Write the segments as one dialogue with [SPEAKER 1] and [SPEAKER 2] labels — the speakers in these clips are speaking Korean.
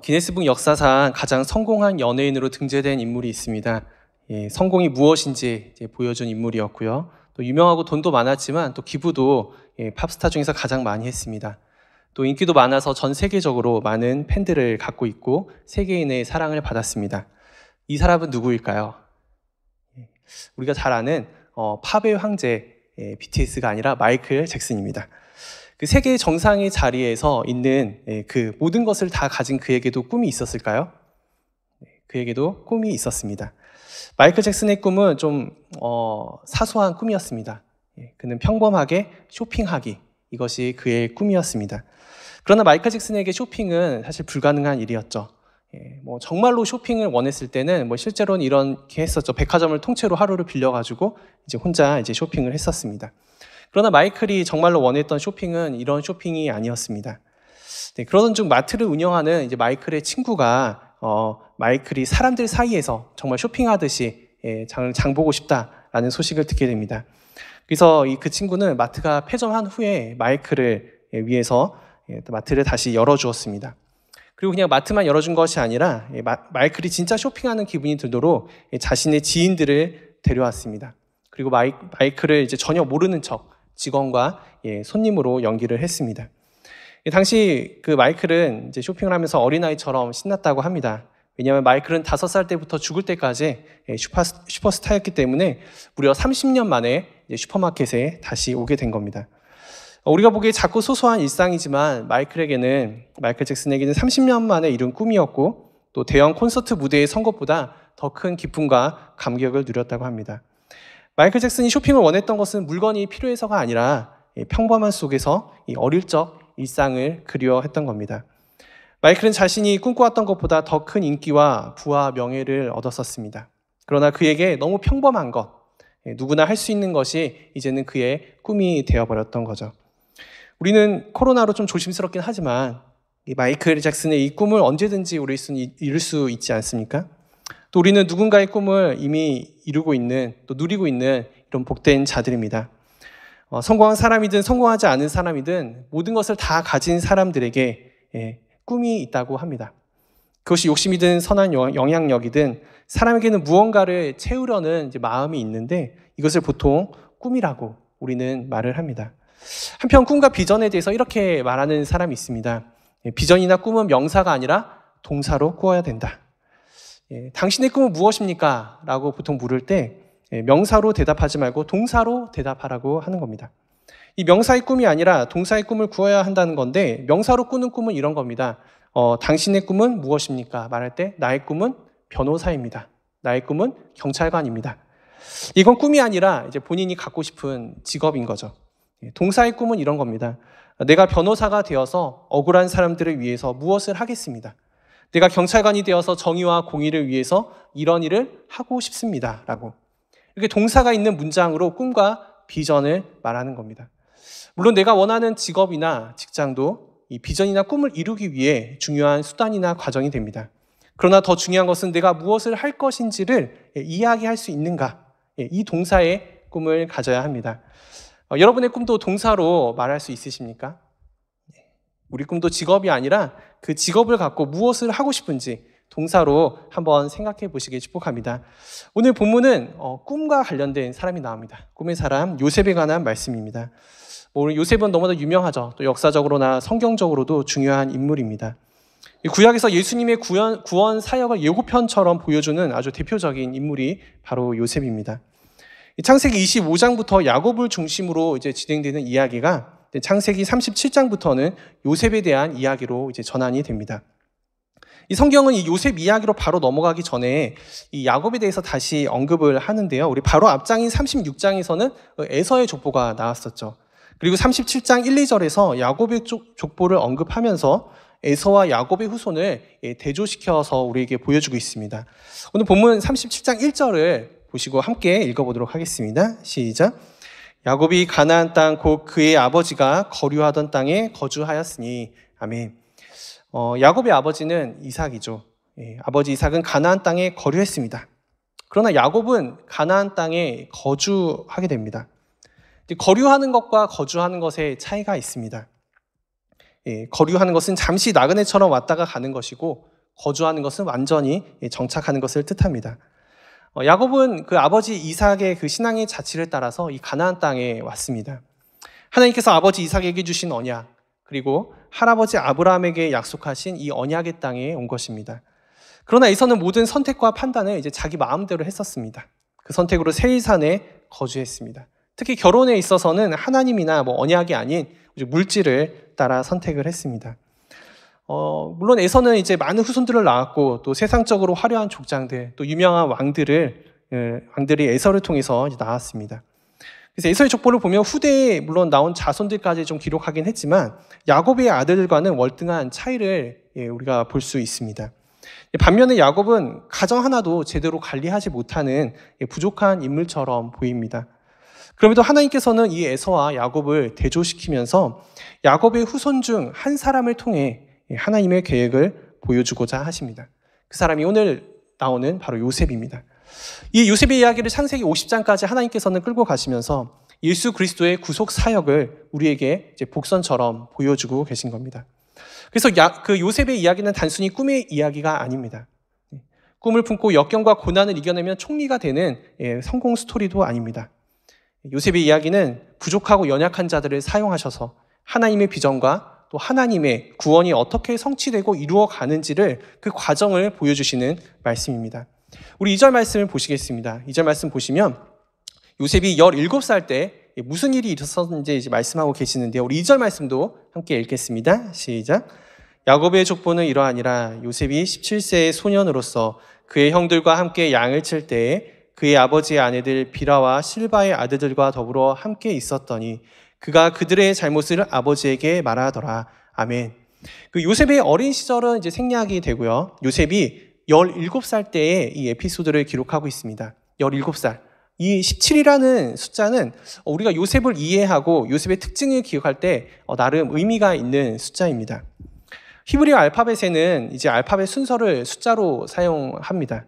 [SPEAKER 1] 기네스북 역사상 가장 성공한 연예인으로 등재된 인물이 있습니다. 성공이 무엇인지 보여준 인물이었고요. 또 유명하고 돈도 많았지만 또 기부도 팝스타 중에서 가장 많이 했습니다. 또 인기도 많아서 전 세계적으로 많은 팬들을 갖고 있고 세계인의 사랑을 받았습니다. 이 사람은 누구일까요? 우리가 잘 아는 팝의 황제 BTS가 아니라 마이클 잭슨입니다. 그 세계 정상의 자리에서 있는 그 모든 것을 다 가진 그에게도 꿈이 있었을까요? 그에게도 꿈이 있었습니다. 마이클 잭슨의 꿈은 좀 사소한 꿈이었습니다. 그는 평범하게 쇼핑하기, 이것이 그의 꿈이었습니다. 그러나 마이클 잭슨에게 쇼핑은 사실 불가능한 일이었죠. 정말로 쇼핑을 원했을 때는 실제로는 이렇게 했었죠. 백화점을 통째로 하루를 빌려가지고 혼자 쇼핑을 했었습니다. 그러나 마이클이 정말로 원했던 쇼핑은 이런 쇼핑이 아니었습니다. 그러던 중 마트를 운영하는 마이클의 친구가 마이클이 사람들 사이에서 정말 쇼핑하듯이 장 보고 싶다라는 소식을 듣게 됩니다. 그래서 그 친구는 마트가 폐점한 후에 마이클을 위해서 마트를 다시 열어주었습니다. 그리고 그냥 마트만 열어준 것이 아니라 마이클이 진짜 쇼핑하는 기분이 들도록 자신의 지인들을 데려왔습니다. 그리고 마이클을 전혀 모르는 척 직원과 손님으로 연기를 했습니다. 당시 그 마이클은 쇼핑을 하면서 어린아이처럼 신났다고 합니다. 왜냐하면 마이클은 5살 때부터 죽을 때까지 슈퍼스타였기 때문에 무려 30년 만에 슈퍼마켓에 다시 오게 된 겁니다. 우리가 보기에 작고 소소한 일상이지만 마이클 잭슨에게는 30년 만에 이룬 꿈이었고 또 대형 콘서트 무대에 선 것보다 더 큰 기쁨과 감격을 누렸다고 합니다. 마이클 잭슨이 쇼핑을 원했던 것은 물건이 필요해서가 아니라 평범한 속에서 어릴 적 일상을 그리워했던 겁니다. 마이클은 자신이 꿈꿔왔던 것보다 더 큰 인기와 부와 명예를 얻었었습니다. 그러나 그에게 너무 평범한 것, 누구나 할 수 있는 것이 이제는 그의 꿈이 되어버렸던 거죠. 우리는 코로나로 좀 조심스럽긴 하지만 마이클 잭슨의 이 꿈을 언제든지 이룰 수 있지 않습니까? 또 우리는 누군가의 꿈을 이미 이루고 있는, 또 누리고 있는 이런 복된 자들입니다. 성공한 사람이든 성공하지 않은 사람이든 모든 것을 다 가진 사람들에게 꿈이 있다고 합니다. 그것이 욕심이든 선한 영향력이든 사람에게는 무언가를 채우려는 마음이 있는데 이것을 보통 꿈이라고 우리는 말을 합니다. 한편 꿈과 비전에 대해서 이렇게 말하는 사람이 있습니다. 비전이나 꿈은 명사가 아니라 동사로 꾸어야 된다. 당신의 꿈은 무엇입니까? 라고 보통 물을 때 명사로 대답하지 말고 동사로 대답하라고 하는 겁니다. 이 명사의 꿈이 아니라 동사의 꿈을 꾸어야 한다는 건데 명사로 꾸는 꿈은 이런 겁니다. 당신의 꿈은 무엇입니까? 말할 때 나의 꿈은 변호사입니다. 나의 꿈은 경찰관입니다. 이건 꿈이 아니라 본인이 갖고 싶은 직업인 거죠. 동사의 꿈은 이런 겁니다. 내가 변호사가 되어서 억울한 사람들을 위해서 무엇을 하겠습니다. 내가 경찰관이 되어서 정의와 공의를 위해서 이런 일을 하고 싶습니다. 라고. 이렇게 동사가 있는 문장으로 꿈과 비전을 말하는 겁니다. 물론 내가 원하는 직업이나 직장도 이 비전이나 꿈을 이루기 위해 중요한 수단이나 과정이 됩니다. 그러나 더 중요한 것은 내가 무엇을 할 것인지를 이야기할 수 있는가. 이 동사의 꿈을 가져야 합니다. 여러분의 꿈도 동사로 말할 수 있으십니까? 우리 꿈도 직업이 아니라 그 직업을 갖고 무엇을 하고 싶은지 동사로 한번 생각해 보시길 축복합니다. 오늘 본문은 꿈과 관련된 사람이 나옵니다. 꿈의 사람 요셉에 관한 말씀입니다. 요셉은 너무나 유명하죠. 또 역사적으로나 성경적으로도 중요한 인물입니다. 구약에서 예수님의 구원 사역을 예고편처럼 보여주는 아주 대표적인 인물이 바로 요셉입니다. 창세기 25장부터 야곱을 중심으로 진행되는 이야기가 창세기 37장부터는 요셉에 대한 이야기로 전환이 됩니다. 이 성경은 이 요셉 이야기로 바로 넘어가기 전에 이 야곱에 대해서 다시 언급을 하는데요. 우리 바로 앞장인 36장에서는 에서의 족보가 나왔었죠. 그리고 37장 1, 2절에서 야곱의 족보를 언급하면서 에서와 야곱의 후손을 대조시켜서 우리에게 보여주고 있습니다. 오늘 본문 37장 1절을 보시고 함께 읽어보도록 하겠습니다. 시작. 야곱이 가나안 땅 곧 그의 아버지가 거류하던 땅에 거주하였으니. 아멘. 야곱의 아버지는 이삭이죠. 아버지 이삭은 가나안 땅에 거류했습니다. 그러나 야곱은 가나안 땅에 거주하게 됩니다. 거류하는 것과 거주하는 것에 차이가 있습니다. 거류하는 것은 잠시 나그네처럼 왔다가 가는 것이고 거주하는 것은 완전히 정착하는 것을 뜻합니다. 야곱은 그 아버지 이삭의 그 신앙의 자취를 따라서 이 가나안 땅에 왔습니다. 하나님께서 아버지 이삭에게 주신 언약, 그리고 할아버지 아브라함에게 약속하신 이 언약의 땅에 온 것입니다. 그러나 에서는 모든 선택과 판단을 이제 자기 마음대로 했었습니다. 그 선택으로 세일산에 거주했습니다. 특히 결혼에 있어서는 하나님이나 언약이 아닌 물질을 따라 선택을 했습니다. 물론 에서는 이제 많은 후손들을 낳았고 또 세상적으로 화려한 족장들, 또 유명한 왕들이 에서를 통해서 나왔습니다. 그래서 에서의 족보를 보면 후대에 물론 나온 자손들까지 좀 기록하긴 했지만 야곱의 아들들과는 월등한 차이를 우리가 볼 수 있습니다. 반면에 야곱은 가정 하나도 제대로 관리하지 못하는 부족한 인물처럼 보입니다. 그럼에도 하나님께서는 이 에서와 야곱을 대조시키면서 야곱의 후손 중 한 사람을 통해 하나님의 계획을 보여주고자 하십니다. 그 사람이 오늘 나오는 바로 요셉입니다. 이 요셉의 이야기를 창세기 50장까지 하나님께서는 끌고 가시면서 예수 그리스도의 구속 사역을 우리에게 이제 복선처럼 보여주고 계신 겁니다. 그래서 그 요셉의 이야기는 단순히 꿈의 이야기가 아닙니다. 꿈을 품고 역경과 고난을 이겨내면 총리가 되는 성공 스토리도 아닙니다. 요셉의 이야기는 부족하고 연약한 자들을 사용하셔서 하나님의 비전과 또 하나님의 구원이 어떻게 성취되고 이루어가는지를 그 과정을 보여주시는 말씀입니다. 우리 2절 말씀을 보시겠습니다. 2절 말씀 보시면 요셉이 17살 때 무슨 일이 있었는지 이제 말씀하고 계시는데요. 우리 2절 말씀도 함께 읽겠습니다. 시작. 야곱의 족보는 이러하니라. 요셉이 17세의 소년으로서 그의 형들과 함께 양을 칠 때에 그의 아버지의 아내들 비라와 실바의 아들들과 더불어 함께 있었더니 그가 그들의 잘못을 아버지에게 말하더라. 아멘. 그 요셉의 어린 시절은 이제 생략이 되고요. 요셉이 17살 때의 이 에피소드를 기록하고 있습니다. 17살. 이 17이라는 숫자는 우리가 요셉을 이해하고 요셉의 특징을 기억할 때 나름 의미가 있는 숫자입니다. 히브리어 알파벳에는 이제 알파벳 순서를 숫자로 사용합니다.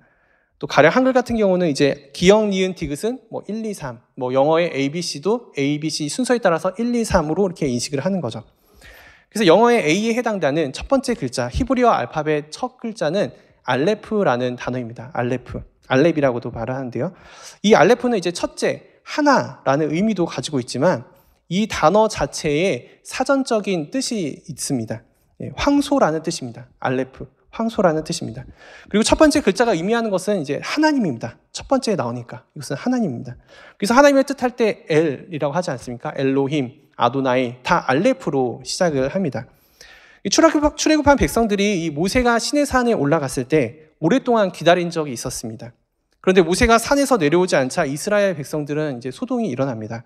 [SPEAKER 1] 또 가령 한글 같은 경우는 이제 기역, 니은, 디귿은 1, 2, 3, 영어의 ABC도 ABC 순서에 따라서 1, 2, 3으로 이렇게 인식을 하는 거죠. 그래서 영어의 A에 해당되는 첫 번째 글자, 히브리어 알파벳 첫 글자는 알레프라는 단어입니다. 알렙이라고도 말을 하는데요. 이 알레프는 이제 첫째, 하나라는 의미도 가지고 있지만 이 단어 자체에 사전적인 뜻이 있습니다. 황소라는 뜻입니다. 알레프, 황소라는 뜻입니다. 그리고 첫 번째 글자가 의미하는 것은 이제 하나님입니다. 첫 번째에 나오니까 이것은 하나님입니다. 그래서 하나님을 뜻할 때 엘이라고 하지 않습니까? 엘로힘, 아도나이 다 알레프로 시작을 합니다. 출애굽한 백성들이 이 모세가 시내산에 올라갔을 때 오랫동안 기다린 적이 있었습니다. 그런데 모세가 산에서 내려오지 않자 이스라엘 백성들은 이제 소동이 일어납니다.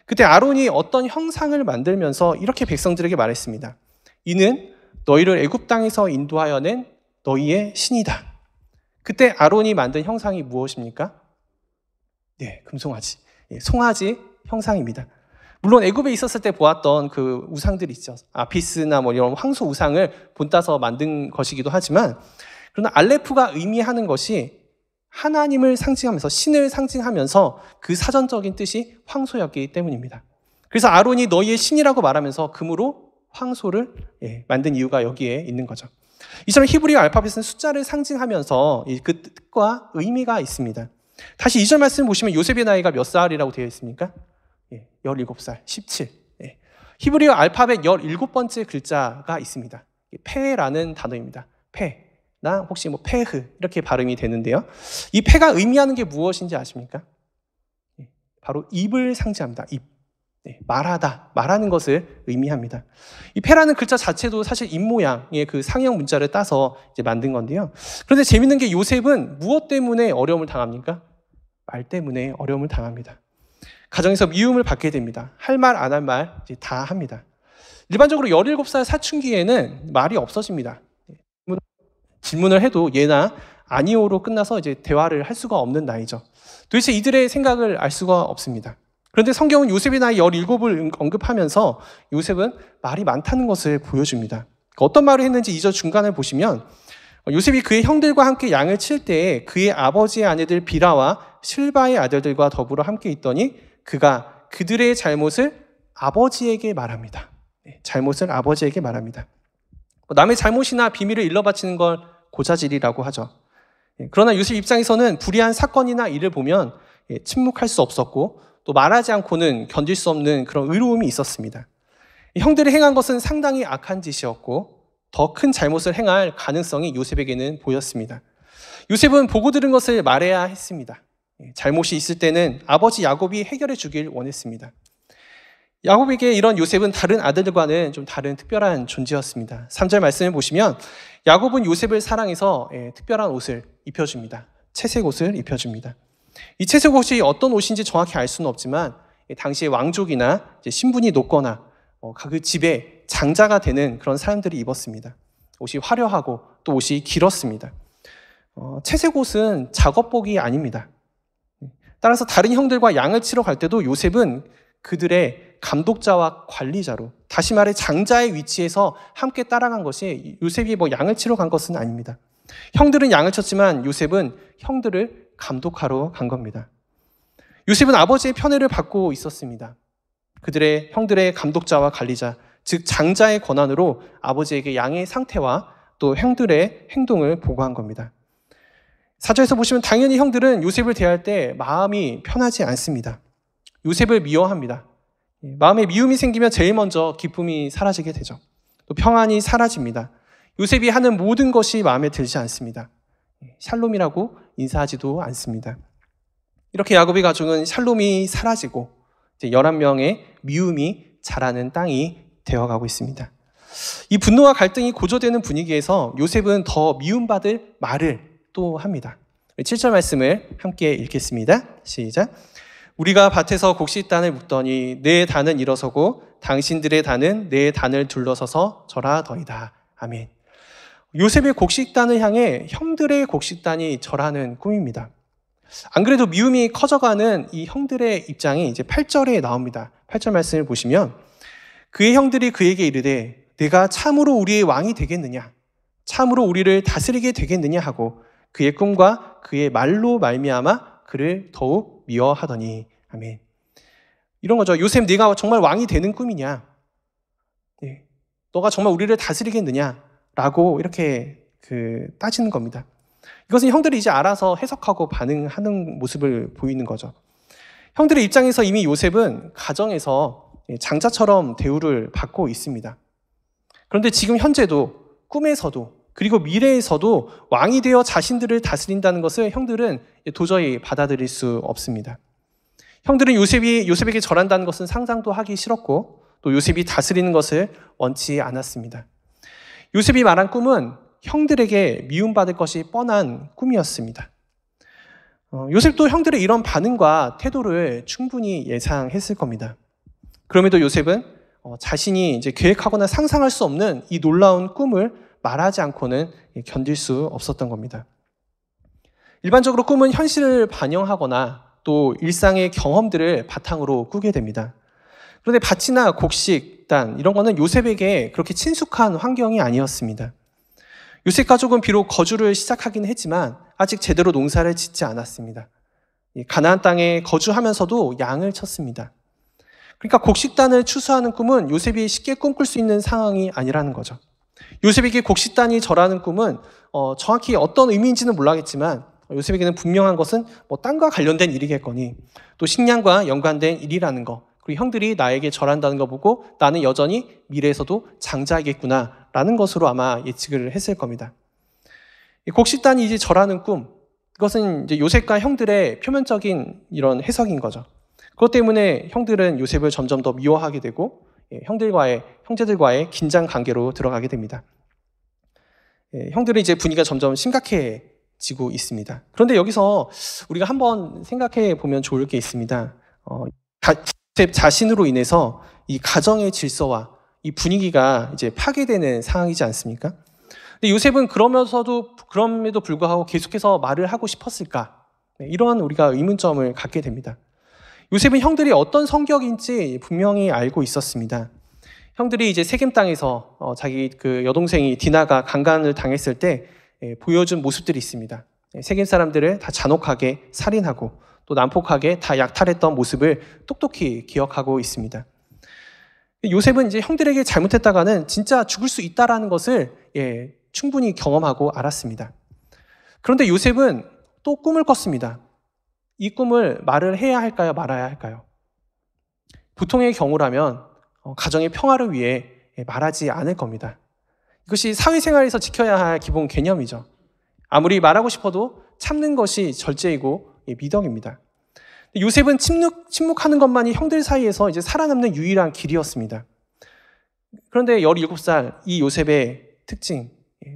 [SPEAKER 1] 그때 아론이 어떤 형상을 만들면서 이렇게 백성들에게 말했습니다. 이는 너희를 애굽 땅에서 인도하여 낸 너희의 신이다. 그때 아론이 만든 형상이 무엇입니까? 네, 금송아지. 송아지 형상입니다. 물론 애굽에 있었을 때 보았던 그 우상들이 있죠. 아피스나 이런 황소 우상을 본따서 만든 것이기도 하지만 그러나 알레프가 의미하는 것이 하나님을 상징하면서 신을 상징하면서 그 사전적인 뜻이 황소였기 때문입니다. 그래서 아론이 너희의 신이라고 말하면서 금으로 황소를 만든 이유가 여기에 있는 거죠. 이처럼 히브리어 알파벳은 숫자를 상징하면서 그 뜻과 의미가 있습니다. 다시 2절 말씀 보시면 요셉의 나이가 몇 살이라고 되어 있습니까? 17살, 17. 히브리어 알파벳 17번째 글자가 있습니다. 페라는 단어입니다. 페나 혹시 페흐 이렇게 발음이 되는데요. 이 페가 의미하는 게 무엇인지 아십니까? 바로 입을 상징합니다. 입. 말하다, 말하는 것을 의미합니다. 이 페라는 글자 자체도 사실 입 모양의 그 상형 문자를 따서 이제 만든 건데요. 그런데 재밌는 게 요셉은 무엇 때문에 어려움을 당합니까? 말 때문에 어려움을 당합니다. 가정에서 미움을 받게 됩니다. 할 말, 안 할 말 다 합니다. 일반적으로 17살 사춘기에는 말이 없어집니다. 질문을 해도 예나 아니오로 끝나서 이제 대화를 할 수가 없는 나이죠. 도대체 이들의 생각을 알 수가 없습니다. 그런데 성경은 요셉의 나이 17을 언급하면서 요셉은 말이 많다는 것을 보여줍니다. 어떤 말을 했는지 2절 중간을 보시면 요셉이 그의 형들과 함께 양을 칠 때에 그의 아버지의 아내들 비라와 실바의 아들들과 더불어 함께 있더니 그가 그들의 잘못을 아버지에게 말합니다. 잘못을 아버지에게 말합니다. 남의 잘못이나 비밀을 일러바치는 걸 고자질이라고 하죠. 그러나 요셉 입장에서는 불의한 사건이나 일을 보면 침묵할 수 없었고 또 말하지 않고는 견딜 수 없는 그런 의로움이 있었습니다. 형들이 행한 것은 상당히 악한 짓이었고 더 큰 잘못을 행할 가능성이 요셉에게는 보였습니다. 요셉은 보고 들은 것을 말해야 했습니다. 잘못이 있을 때는 아버지 야곱이 해결해 주길 원했습니다. 야곱에게 이런 요셉은 다른 아들들과는 좀 다른 특별한 존재였습니다. 3절 말씀을 보시면 야곱은 요셉을 사랑해서 특별한 옷을 입혀줍니다. 채색 옷을 입혀줍니다. 이 채색 옷이 어떤 옷인지 정확히 알 수는 없지만 당시의 왕족이나 신분이 높거나 그 집에 장자가 되는 그런 사람들이 입었습니다. 옷이 화려하고 또 옷이 길었습니다. 채색 옷은 작업복이 아닙니다. 따라서 다른 형들과 양을 치러 갈 때도 요셉은 그들의 감독자와 관리자로, 다시 말해 장자의 위치에서 함께 따라간 것이 요셉이 양을 치러 간 것은 아닙니다. 형들은 양을 쳤지만 요셉은 형들을 감독하러 간 겁니다. 요셉은 아버지의 편애를 받고 있었습니다. 그들의 형들의 감독자와 관리자, 즉 장자의 권한으로 아버지에게 양의 상태와 또 형들의 행동을 보고한 겁니다. 4절에서 보시면 당연히 형들은 요셉을 대할 때 마음이 편하지 않습니다. 요셉을 미워합니다. 마음에 미움이 생기면 제일 먼저 기쁨이 사라지게 되죠. 또 평안이 사라집니다. 요셉이 하는 모든 것이 마음에 들지 않습니다. 샬롬이라고 인사하지도 않습니다. 이렇게 야곱의 가족은 샬롬이 사라지고 11명의 미움이 자라는 땅이 되어가고 있습니다. 이 분노와 갈등이 고조되는 분위기에서 요셉은 더 미움받을 말을 또 합니다. 7절 말씀을 함께 읽겠습니다. 시작. 우리가 밭에서 곡식단을 묶더니 내 단은 일어서고 당신들의 단은 내 단을 둘러서서 절하더이다. 아멘. 요셉의 곡식단을 향해 형들의 곡식단이 절하는 꿈입니다. 안 그래도 미움이 커져가는 이 형들의 입장이 이제 8절에 나옵니다. 8절 말씀을 보시면 그의 형들이 그에게 이르되 내가 참으로 우리의 왕이 되겠느냐? 참으로 우리를 다스리게 되겠느냐 하고 그의 꿈과 그의 말로 말미암아 그를 더욱 미워하더니. 아멘. 이런 거죠. 요셉, 네가 정말 왕이 되는 꿈이냐? 너가 정말 우리를 다스리겠느냐? 라고 이렇게 따지는 겁니다. 이것은 형들이 이제 알아서 해석하고 반응하는 모습을 보이는 거죠. 형들의 입장에서 이미 요셉은 가정에서 장자처럼 대우를 받고 있습니다. 그런데 지금 현재도 꿈에서도 그리고 미래에서도 왕이 되어 자신들을 다스린다는 것을 형들은 도저히 받아들일 수 없습니다. 형들은 요셉에게 절한다는 것은 상상도 하기 싫었고 또 요셉이 다스리는 것을 원치 않았습니다. 요셉이 말한 꿈은 형들에게 미움받을 것이 뻔한 꿈이었습니다. 요셉도 형들의 이런 반응과 태도를 충분히 예상했을 겁니다. 그럼에도 요셉은 자신이 이제 계획하거나 상상할 수 없는 이 놀라운 꿈을 말하지 않고는 견딜 수 없었던 겁니다. 일반적으로 꿈은 현실을 반영하거나 또 일상의 경험들을 바탕으로 꾸게 됩니다. 그런데 밭이나 곡식, 단 이런 거는 요셉에게 그렇게 친숙한 환경이 아니었습니다. 요셉 가족은 비록 거주를 시작하긴 했지만 아직 제대로 농사를 짓지 않았습니다. 가나안 땅에 거주하면서도 양을 쳤습니다. 그러니까 곡식단을 추수하는 꿈은 요셉이 쉽게 꿈꿀 수 있는 상황이 아니라는 거죠. 요셉에게 곡식단이 절하는 꿈은 정확히 어떤 의미인지는 몰라겠지만 요셉에게는 분명한 것은 땅과 관련된 일이겠거니 또 식량과 연관된 일이라는 거, 그리고 형들이 나에게 절한다는 거 보고 나는 여전히 미래에서도 장자이겠구나라는 것으로 아마 예측을 했을 겁니다. 곡식단이 이제 절하는 꿈, 그것은 이제 요셉과 형들의 표면적인 이런 해석인 거죠. 그것 때문에 형들은 요셉을 점점 더 미워하게 되고 형제들과의 긴장 관계로 들어가게 됩니다. 형들은 이제 분위기가 점점 심각해지고 있습니다. 그런데 여기서 우리가 한번 생각해 보면 좋을 게 있습니다. 요셉 자신으로 인해서 이 가정의 질서와 이 분위기가 이제 파괴되는 상황이지 않습니까? 근데 요셉은 그럼에도 불구하고 계속해서 말을 하고 싶었을까? 이러한 우리가 의문점을 갖게 됩니다. 요셉은 형들이 어떤 성격인지 분명히 알고 있었습니다. 형들이 이제 세겜 땅에서 자기 그 여동생이 디나가 강간을 당했을 때 보여준 모습들이 있습니다. 세겜 사람들을 다 잔혹하게 살인하고 또 난폭하게 다 약탈했던 모습을 똑똑히 기억하고 있습니다. 요셉은 이제 형들에게 잘못했다가는 진짜 죽을 수 있다라는 것을 충분히 경험하고 알았습니다. 그런데 요셉은 또 꿈을 꿨습니다. 이 꿈을 말을 해야 할까요? 말아야 할까요? 보통의 경우라면 가정의 평화를 위해 말하지 않을 겁니다. 이것이 사회생활에서 지켜야 할 기본 개념이죠. 아무리 말하고 싶어도 참는 것이 절제이고 미덕입니다. 요셉은 침묵하는 것만이 형들 사이에서 이제 살아남는 유일한 길이었습니다. 그런데 17살 이 요셉의 특징,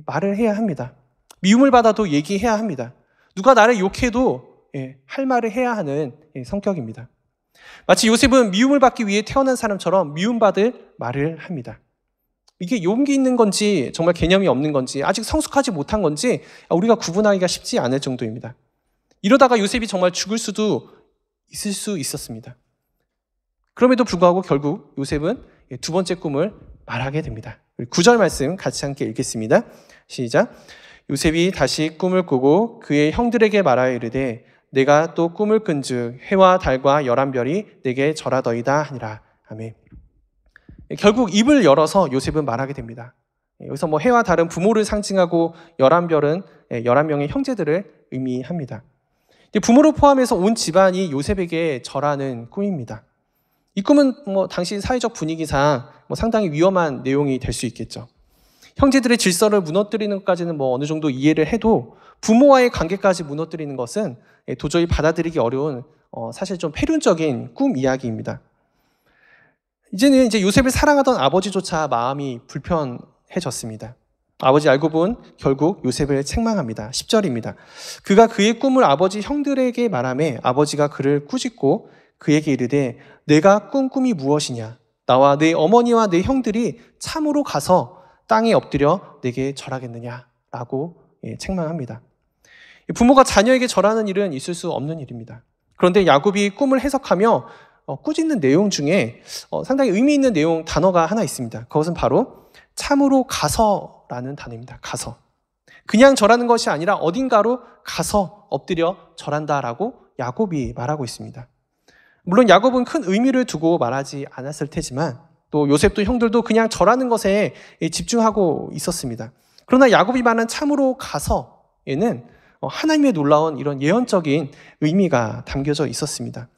[SPEAKER 1] 말을 해야 합니다. 미움을 받아도 얘기해야 합니다. 누가 나를 욕해도 할 말을 해야 하는 성격입니다. 마치 요셉은 미움을 받기 위해 태어난 사람처럼 미움받을 말을 합니다. 이게 용기 있는 건지 정말 개념이 없는 건지 아직 성숙하지 못한 건지 우리가 구분하기가 쉽지 않을 정도입니다. 이러다가 요셉이 정말 죽을 수도 있을 수 있었습니다. 그럼에도 불구하고 결국 요셉은 두 번째 꿈을 말하게 됩니다. 9절 말씀 같이 함께 읽겠습니다. 시작. 요셉이 다시 꿈을 꾸고 그의 형들에게 말하여 이르되 내가 또 꿈을 꾼즉 해와 달과 11별이 내게 절하더이다 하니라. 아멘. 결국 입을 열어서 요셉은 말하게 됩니다. 여기서 해와 달은 부모를 상징하고 11별은 11명의 형제들을 의미합니다. 부모를 포함해서 온 집안이 요셉에게 절하는 꿈입니다. 이 꿈은 당시 사회적 분위기상 상당히 위험한 내용이 될 수 있겠죠. 형제들의 질서를 무너뜨리는 것까지는 어느 정도 이해를 해도 부모와의 관계까지 무너뜨리는 것은 도저히 받아들이기 어려운 사실 좀 폐륜적인 꿈 이야기입니다. 이제는 이제 요셉을 사랑하던 아버지조차 마음이 불편해졌습니다. 아버지 알고 본 결국 요셉을 책망합니다. 10절입니다. 그가 그의 꿈을 아버지 형들에게 말하매 아버지가 그를 꾸짖고 그에게 이르되 내가 꾼 꿈이 무엇이냐? 나와 내 어머니와 내 형들이 참으로 가서 땅에 엎드려 내게 절하겠느냐라고 책망합니다. 부모가 자녀에게 절하는 일은 있을 수 없는 일입니다. 그런데 야곱이 꿈을 해석하며 꾸짖는 내용 중에 상당히 의미 있는 내용 단어가 하나 있습니다. 그것은 바로 참으로 가서라는 단어입니다. 가서. 그냥 절하는 것이 아니라 어딘가로 가서 엎드려 절한다라고 야곱이 말하고 있습니다. 물론 야곱은 큰 의미를 두고 말하지 않았을 테지만 또 요셉도 형들도 그냥 절하는 것에 집중하고 있었습니다. 그러나 야곱이 말한 참으로 가서에는 하나님의 놀라운 이런 예언적인 의미가 담겨져 있었습니다.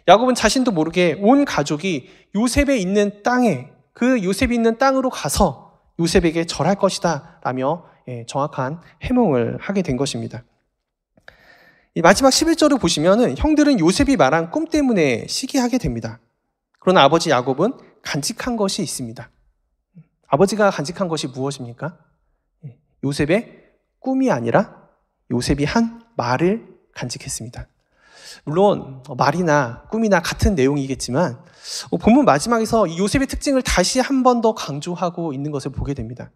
[SPEAKER 1] 야곱은 자신도 모르게 온 가족이 요셉의 있는 땅에 그 요셉이 있는 땅으로 가서 요셉에게 절할 것이다 라며 정확한 해몽을 하게 된 것입니다. 마지막 11절을 보시면은 형들은 요셉이 말한 꿈 때문에 시기하게 됩니다. 그러나 아버지 야곱은 간직한 것이 있습니다. 아버지가 간직한 것이 무엇입니까? 요셉의 꿈이 아니라 요셉이 한 말을 간직했습니다. 물론 말이나 꿈이나 같은 내용이겠지만 본문 마지막에서 이 요셉의 특징을 다시 한 번 더 강조하고 있는 것을 보게 됩니다.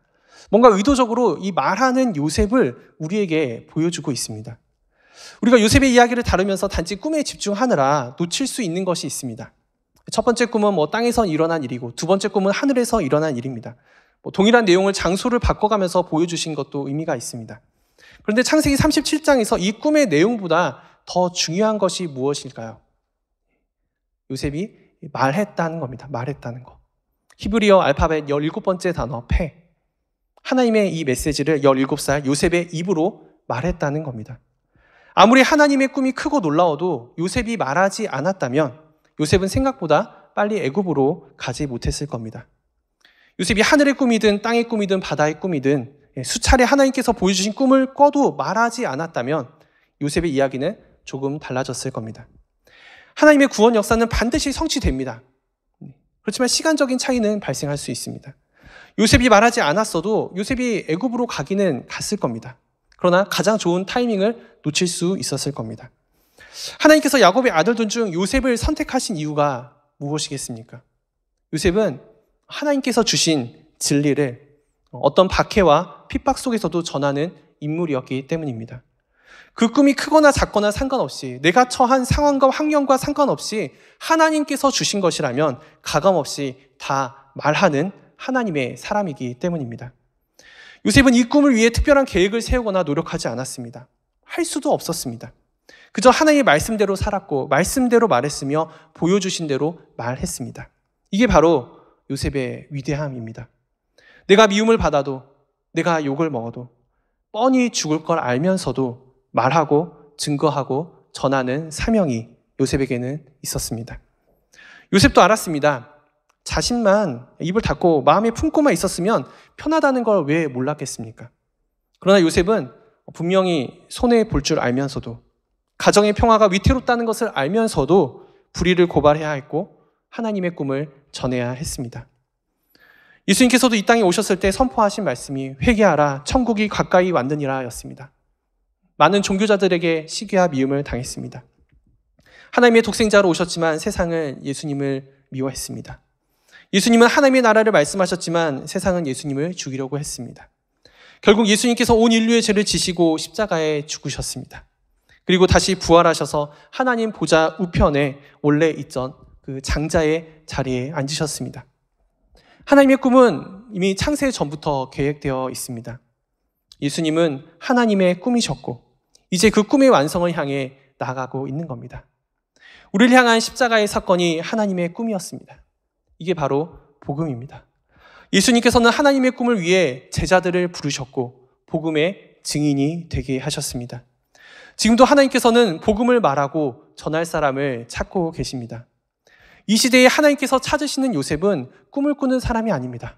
[SPEAKER 1] 뭔가 의도적으로 이 말하는 요셉을 우리에게 보여주고 있습니다. 우리가 요셉의 이야기를 다루면서 단지 꿈에 집중하느라 놓칠 수 있는 것이 있습니다. 첫 번째 꿈은 땅에서 일어난 일이고 두 번째 꿈은 하늘에서 일어난 일입니다. 동일한 내용을 장소를 바꿔가면서 보여주신 것도 의미가 있습니다. 그런데 창세기 37장에서 이 꿈의 내용보다 더 중요한 것이 무엇일까요? 요셉이 말했다는 겁니다. 말했다는 것. 히브리어 알파벳 17번째 단어 페. 하나님의 이 메시지를 17살 요셉의 입으로 말했다는 겁니다. 아무리 하나님의 꿈이 크고 놀라워도 요셉이 말하지 않았다면 요셉은 생각보다 빨리 애굽으로 가지 못했을 겁니다. 요셉이 하늘의 꿈이든 땅의 꿈이든 바다의 꿈이든 수차례 하나님께서 보여주신 꿈을 꿔도 말하지 않았다면 요셉의 이야기는 조금 달라졌을 겁니다. 하나님의 구원 역사는 반드시 성취됩니다. 그렇지만 시간적인 차이는 발생할 수 있습니다. 요셉이 말하지 않았어도 요셉이 애굽으로 가기는 갔을 겁니다. 그러나 가장 좋은 타이밍을 놓칠 수 있었을 겁니다. 하나님께서 야곱의 아들들 중 요셉을 선택하신 이유가 무엇이겠습니까? 요셉은 하나님께서 주신 진리를 어떤 박해와 핍박 속에서도 전하는 인물이었기 때문입니다. 그 꿈이 크거나 작거나 상관없이 내가 처한 상황과 환경과 상관없이 하나님께서 주신 것이라면 가감없이 다 말하는 하나님의 사람이기 때문입니다. 요셉은 이 꿈을 위해 특별한 계획을 세우거나 노력하지 않았습니다. 할 수도 없었습니다. 그저 하나님의 말씀대로 살았고 말씀대로 말했으며 보여주신 대로 말했습니다. 이게 바로 요셉의 위대함입니다. 내가 미움을 받아도, 내가 욕을 먹어도, 뻔히 죽을 걸 알면서도 말하고 증거하고 전하는 사명이 요셉에게는 있었습니다. 요셉도 알았습니다. 자신만 입을 닫고 마음에 품고만 있었으면 편하다는 걸 왜 몰랐겠습니까? 그러나 요셉은 분명히 손해볼 줄 알면서도, 가정의 평화가 위태롭다는 것을 알면서도 불의를 고발해야 했고 하나님의 꿈을 전해야 했습니다. 예수님께서도 이 땅에 오셨을 때 선포하신 말씀이 회개하라, 천국이 가까이 왔느니라 였습니다. 많은 종교자들에게 시기와 미움을 당했습니다. 하나님의 독생자로 오셨지만 세상은 예수님을 미워했습니다. 예수님은 하나님의 나라를 말씀하셨지만 세상은 예수님을 죽이려고 했습니다. 결국 예수님께서 온 인류의 죄를 지시고 십자가에 죽으셨습니다. 그리고 다시 부활하셔서 하나님 보좌 우편에 원래 있던 그 장자의 자리에 앉으셨습니다. 하나님의 꿈은 이미 창세 전부터 계획되어 있습니다. 예수님은 하나님의 꿈이셨고 이제 그 꿈의 완성을 향해 나아가고 있는 겁니다. 우리를 향한 십자가의 사건이 하나님의 꿈이었습니다. 이게 바로 복음입니다. 예수님께서는 하나님의 꿈을 위해 제자들을 부르셨고 복음의 증인이 되게 하셨습니다. 지금도 하나님께서는 복음을 말하고 전할 사람을 찾고 계십니다. 이 시대에 하나님께서 찾으시는 요셉은 꿈을 꾸는 사람이 아닙니다.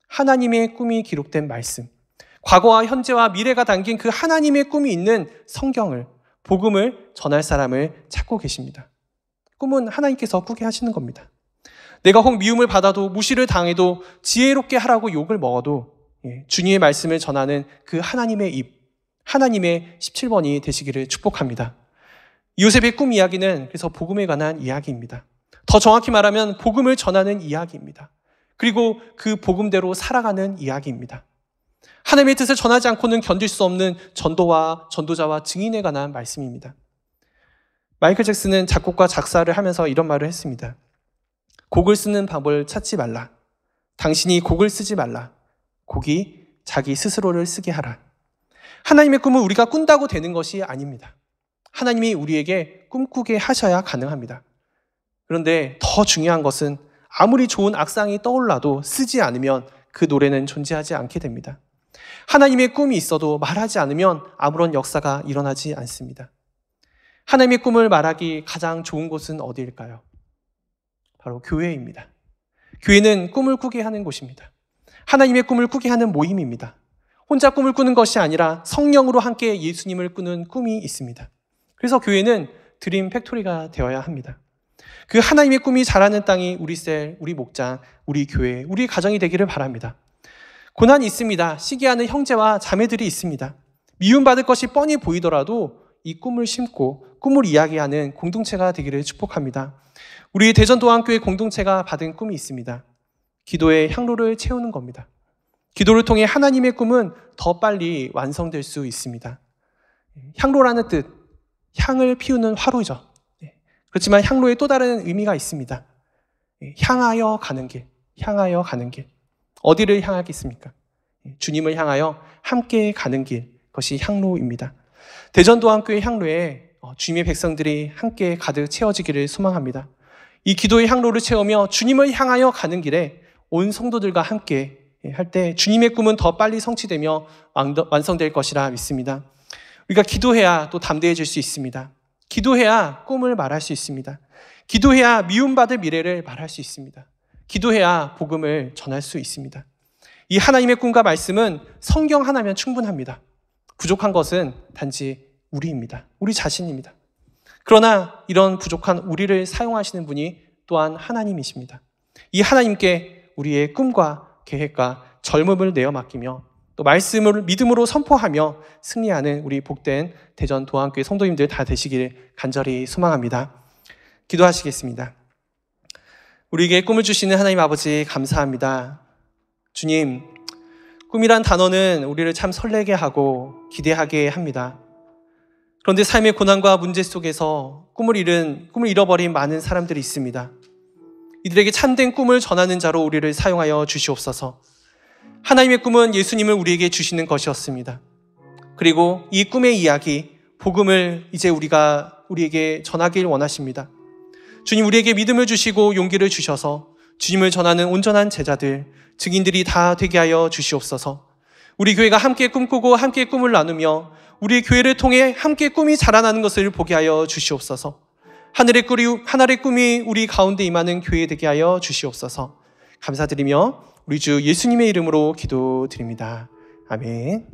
[SPEAKER 1] 하나님의 꿈이 기록된 말씀, 과거와 현재와 미래가 담긴 그 하나님의 꿈이 있는 성경을, 복음을 전할 사람을 찾고 계십니다. 꿈은 하나님께서 꾸게 하시는 겁니다. 내가 혹 미움을 받아도, 무시를 당해도, 지혜롭게 하라고 욕을 먹어도 주님의 말씀을 전하는 그 하나님의 입, 하나님의 17번이 되시기를 축복합니다. 요셉의 꿈 이야기는 그래서 복음에 관한 이야기입니다. 더 정확히 말하면 복음을 전하는 이야기입니다. 그리고 그 복음대로 살아가는 이야기입니다. 하나님의 뜻을 전하지 않고는 견딜 수 없는 전도자와 증인에 관한 말씀입니다. 마이클 잭슨은 작곡과 작사를 하면서 이런 말을 했습니다. 곡을 쓰는 방법을 찾지 말라. 당신이 곡을 쓰지 말라. 곡이 자기 스스로를 쓰게 하라. 하나님의 꿈은 우리가 꾼다고 되는 것이 아닙니다. 하나님이 우리에게 꿈꾸게 하셔야 가능합니다. 그런데 더 중요한 것은 아무리 좋은 악상이 떠올라도 쓰지 않으면 그 노래는 존재하지 않게 됩니다. 하나님의 꿈이 있어도 말하지 않으면 아무런 역사가 일어나지 않습니다. 하나님의 꿈을 말하기 가장 좋은 곳은 어디일까요? 바로 교회입니다. 교회는 꿈을 꾸게 하는 곳입니다. 하나님의 꿈을 꾸게 하는 모임입니다. 혼자 꿈을 꾸는 것이 아니라 성령으로 함께 예수님을 꾸는 꿈이 있습니다. 그래서 교회는 드림 팩토리가 되어야 합니다. 그 하나님의 꿈이 자라는 땅이 우리 셀, 우리 목장, 우리 교회, 우리 가정이 되기를 바랍니다. 고난이 있습니다. 시기하는 형제와 자매들이 있습니다. 미움받을 것이 뻔히 보이더라도 이 꿈을 심고 꿈을 이야기하는 공동체가 되기를 축복합니다. 우리 대전도안교회 공동체가 받은 꿈이 있습니다. 기도의 향로를 채우는 겁니다. 기도를 통해 하나님의 꿈은 더 빨리 완성될 수 있습니다. 향로라는 뜻, 향을 피우는 화로죠. 그렇지만 향로에 또 다른 의미가 있습니다. 향하여 가는 길, 향하여 가는 길. 어디를 향하겠습니까? 주님을 향하여 함께 가는 길, 그것이 향로입니다. 대전도안교회 향로에 주님의 백성들이 함께 가득 채워지기를 소망합니다. 이 기도의 향로를 채우며 주님을 향하여 가는 길에 온 성도들과 함께 할 때 주님의 꿈은 더 빨리 성취되며 완성될 것이라 믿습니다. 우리가 기도해야 또 담대해질 수 있습니다. 기도해야 꿈을 말할 수 있습니다. 기도해야 미움받을 미래를 말할 수 있습니다. 기도해야 복음을 전할 수 있습니다. 이 하나님의 꿈과 말씀은 성경 하나면 충분합니다. 부족한 것은 단지 우리입니다. 우리 자신입니다. 그러나 이런 부족한 우리를 사용하시는 분이 또한 하나님이십니다. 이 하나님께 우리의 꿈과 계획과 젊음을 내어 맡기며 또 말씀을 믿음으로 선포하며 승리하는 우리 복된 대전도안교회 성도님들 다 되시기를 간절히 소망합니다. 기도하시겠습니다. 우리에게 꿈을 주시는 하나님 아버지 감사합니다. 주님, 꿈이란 단어는 우리를 참 설레게 하고 기대하게 합니다. 그런데 삶의 고난과 문제 속에서 꿈을 잃어버린 많은 사람들이 있습니다. 이들에게 참된 꿈을 전하는 자로 우리를 사용하여 주시옵소서. 하나님의 꿈은 예수님을 우리에게 주시는 것이었습니다. 그리고 이 꿈의 이야기, 복음을 이제 우리에게 전하길 원하십니다. 주님, 우리에게 믿음을 주시고 용기를 주셔서 주님을 전하는 온전한 제자들, 증인들이 다 되게 하여 주시옵소서. 우리 교회가 함께 꿈꾸고 함께 꿈을 나누며 우리 교회를 통해 함께 꿈이 자라나는 것을 보게 하여 주시옵소서. 하늘의 꿈이 우리 가운데 임하는 교회 되게 하여 주시옵소서. 감사드리며 우리 주 예수님의 이름으로 기도드립니다. 아멘.